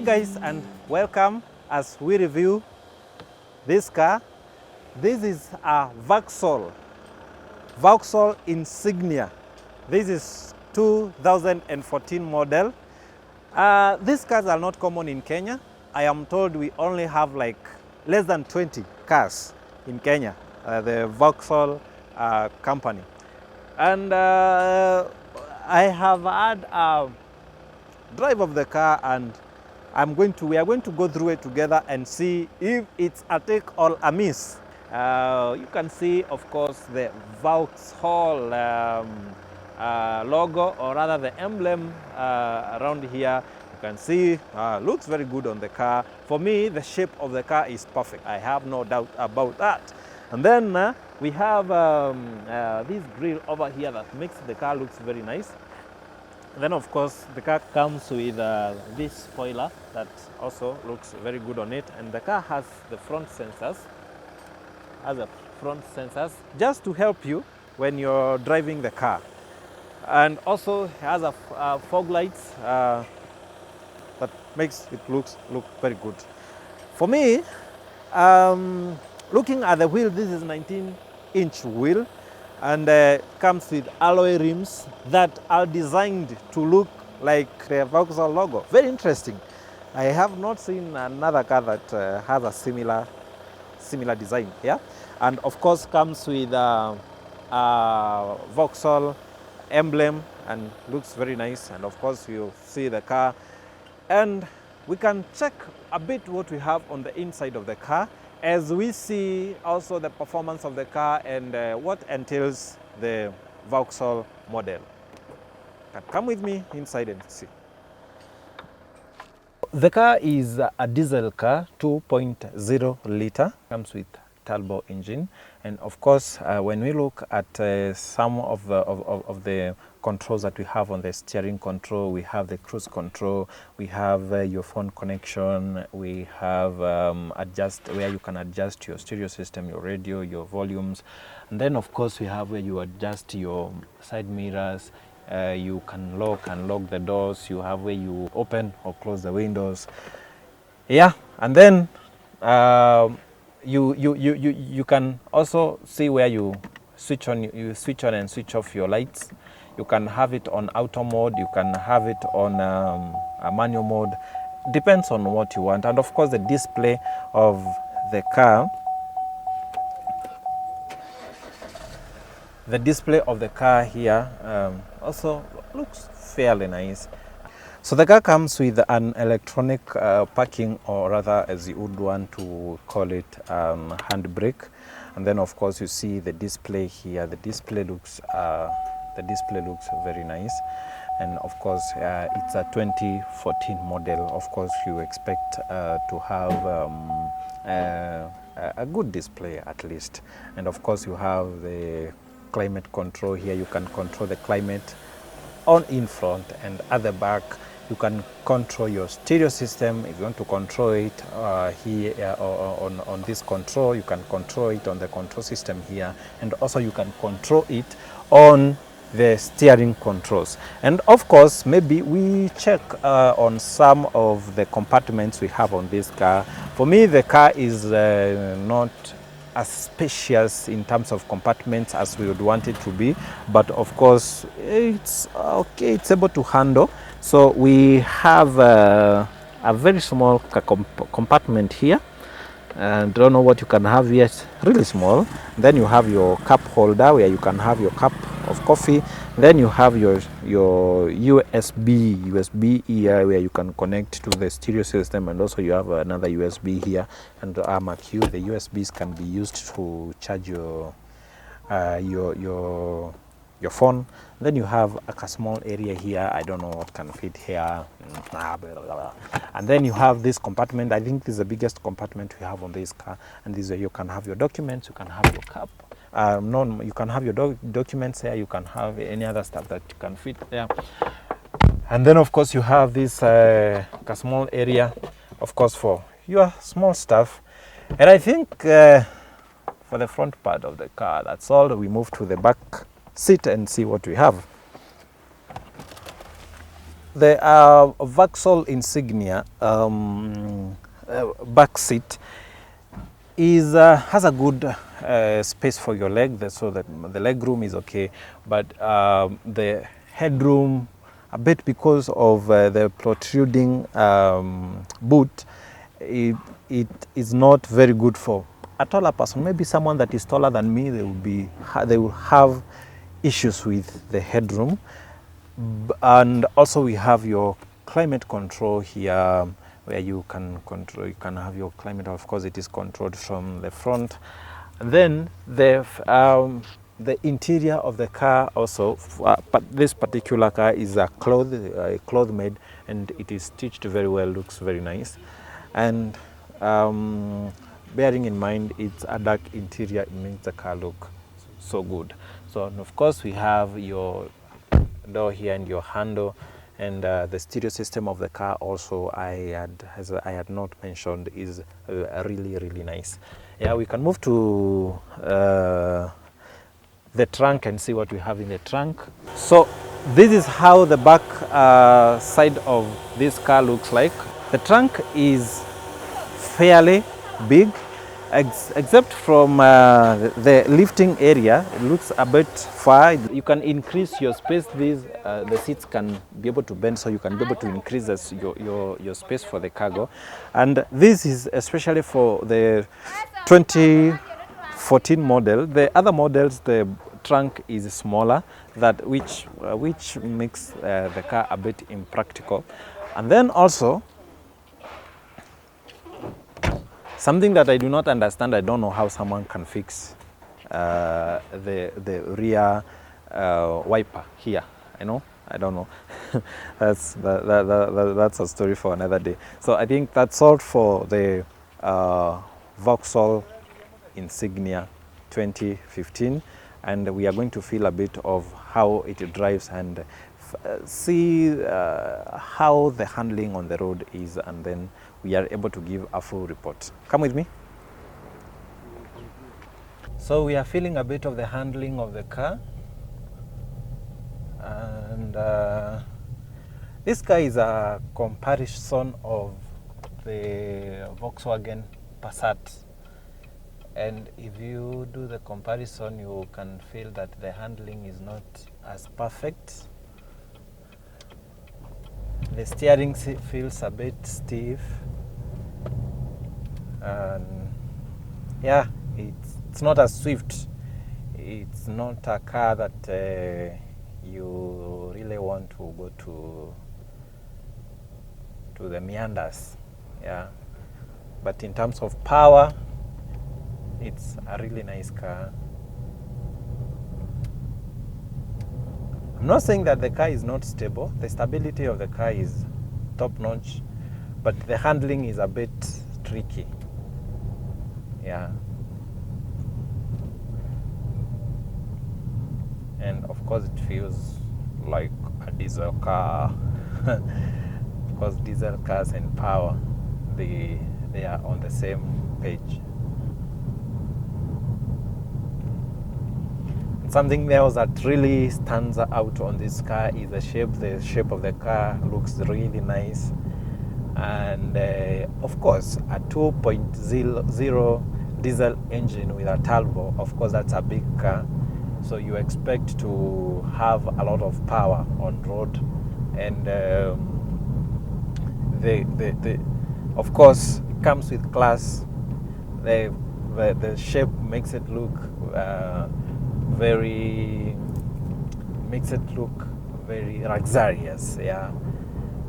guys, and welcome as we review this car. This is a Vauxhall Insignia. This is 2014 model. These cars are not common in Kenya. I am told we only have like less than 20 cars in Kenya, the Vauxhall company. And I have had a drive of the car, and we are going to go through it together and see if it's a take or a miss. You can see, of course, the Vauxhall logo, or rather the emblem around here. You can see looks very good on the car. For me, the shape of the car is perfect. I have no doubt about that. And then we have this grille over here that makes the car looks very nice. And then, of course, the car comes with this spoiler that also looks very good on it. And the car has the front sensors, just to help you when you're driving the car. And also has a fog lights that makes it look very good. For me, looking at the wheel, this is 19-inch wheel, and comes with alloy rims that are designed to look like the Vauxhall logo. Very interesting. I have not seen another car that has a similar design. Yeah, and of course comes with a Vauxhall emblem and looks very nice. And of course you see the car, and we can check a bit what we have on the inside of the car, as we see also the performance of the car and what entails the Vauxhall model. Come with me inside and see. The car is a diesel car, 2.0 liter, comes with turbo engine. And of course, when we look at some of the controls that we have on the steering control, we have the cruise control, we have your phone connection, we have where you can adjust your stereo system, your radio, your volumes. And then of course we have where you adjust your side mirrors. You can lock and lock the doors. You have where you open or close the windows. Yeah, and then you can also see where you switch on and switch off your lights. You can have it on auto mode. You can have it on a manual mode. Depends on what you want. And of course, the display of the car. The display of the car here also looks fairly nice. So the car comes with an electronic parking, or rather, as you would want to call it, handbrake. And then of course you see the display here. The display looks very nice. And of course it's a 2014 model. Of course you expect to have a good display at least. And of course you have the climate control here. You can control the climate on in front, and at the back you can control your stereo system. If you want to control it here on this control, you can control it on the control system here, and also you can control it on the steering controls. And of course, maybe we check on some of the compartments we have on this car. For me, the car is not as spacious in terms of compartments as we would want it to be, but of course it's okay, it's able to handle. So we have a very small compartment here, and don't know what you can have yet, really small. Then you have your cup holder where you can have your cup of coffee. Then you have your USB here where you can connect to the stereo system, and also you have another USB here. And mark you, the USBs can be used to charge your phone. Then you have a small area here. I don't know what can fit here. And then you have this compartment. I think this is the biggest compartment we have on this car. And this is where you can have your documents. You can have your cup. You can have your documents here. You can have any other stuff that you can fit there. And then of course you have this a small area, of course, for your small stuff. And I think for the front part of the car, that's all. We move to the back seat and see what we have. The Vauxhall Insignia back seat is has a good space for your leg, so that the leg room is okay, but the headroom a bit, because of the protruding boot, it is not very good for a taller person. Maybe someone that is taller than me, they will have issues with the headroom. And also we have your climate control here, where you can have your climate. Of course, it is controlled from the front. And then the interior of the car also, but this particular car is a cloth made, and it is stitched very well, looks very nice. And bearing in mind it's a dark interior, it makes the car look so good. So, and of course, we have your door here and your handle, and the stereo system of the car also, as I had not mentioned, is really nice. Yeah, we can move to the trunk and see what we have in the trunk. So this is how the back side of this car looks like. The trunk is fairly big, except from the lifting area. It looks a bit far. You can increase your space. The seats can be able to bend, so you can be able to increase your space for the cargo. And this is especially for the 2014 model. The other models, the trunk is smaller, which makes the car a bit impractical. And then also, something that I do not understand, I don't know how someone can fix the rear wiper here. I don't know. That's a story for another day. So I think that's all for the Vauxhall Insignia 2015, and we are going to feel a bit of how it drives and see how the handling on the road is, and then we are able to give a full report. Come with me. So we are feeling a bit of the handling of the car, and this car is a comparison of the Volkswagen Passat, and if you do the comparison, you can feel that the handling is not as perfect. The steering feels a bit stiff, and yeah, it's not as swift. It's not a car that you really want to go to the meanders, yeah. But in terms of power, it's a really nice car. I'm not saying that the car is not stable. The stability of the car is top notch, but the handling is a bit tricky, yeah. And of course it feels like a diesel car. Because diesel cars and power, they are on the same page. Something else that really stands out on this car is the shape. The shape of the car looks really nice, and of course a 2.0 diesel engine with a turbo. Of course, that's a big car, so you expect to have a lot of power on road, and of course it comes with class. The shape makes it look very luxurious, yeah.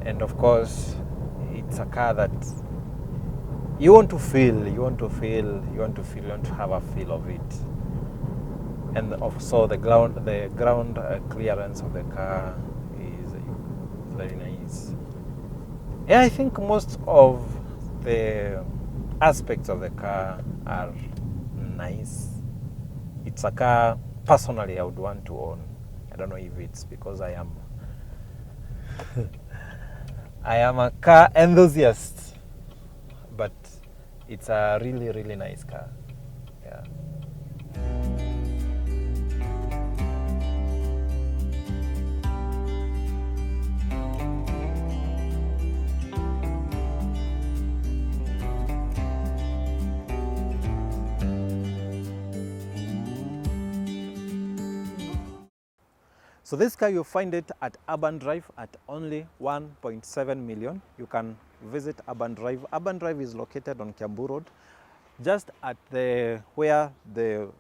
And of course, it's a car that you want to have a feel of it. And also the ground clearance of the car is very nice. Yeah, I think most of the aspects of the car are nice. It's a car personally I would want to own. I don't know if it's because I am a car enthusiast, but it's a really nice car, yeah. So this car, you'll find it at Urban Drive at only 1.7 million. You can visit Urban Drive. Urban Drive is located on Kiambu Road, just at where the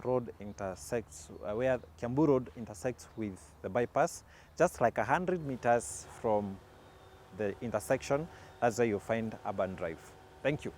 road intersects, where Kiambu Road intersects with the bypass, just like 100 meters from the intersection. That's where you'll find Urban Drive. Thank you.